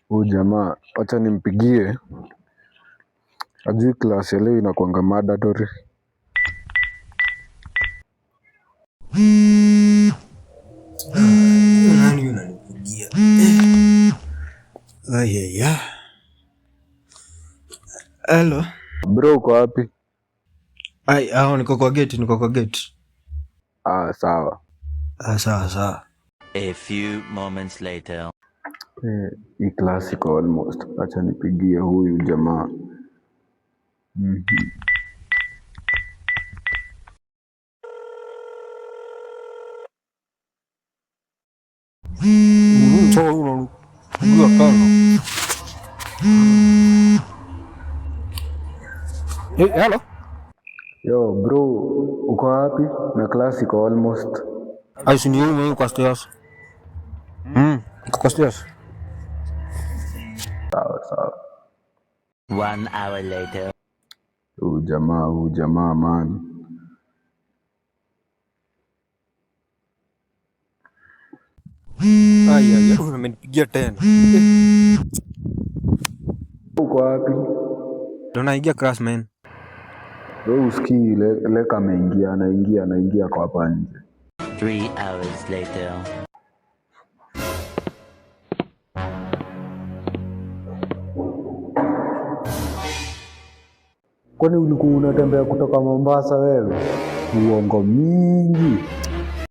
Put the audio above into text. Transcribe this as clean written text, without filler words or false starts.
Huyu jamaa acha nimpigie. Ajui klasi ya leo inakuanga mandatory. Nani unanipigia? Ayaya. Hello. Bro uko wapi? Niko kwa gate. Sawa. Sawa. A few moments later. Hii klasi iko almost. Acha nipigie huyu jamaa. Hello. Yo bro, uko wapi? Na klasi iko almost. Si ndio mimi kwa stairs. Kwa stairs. Sawa. 1 hour later. Huyu jamaa man. Umenipigia tena. Uko wapi? Ndio naingia class man. Wewe usikii leka anaingia kwa hapa nje. 3 hours later. Kwani ulikuwa unatembea kutoka Mombasa wewe? Uongo mingi.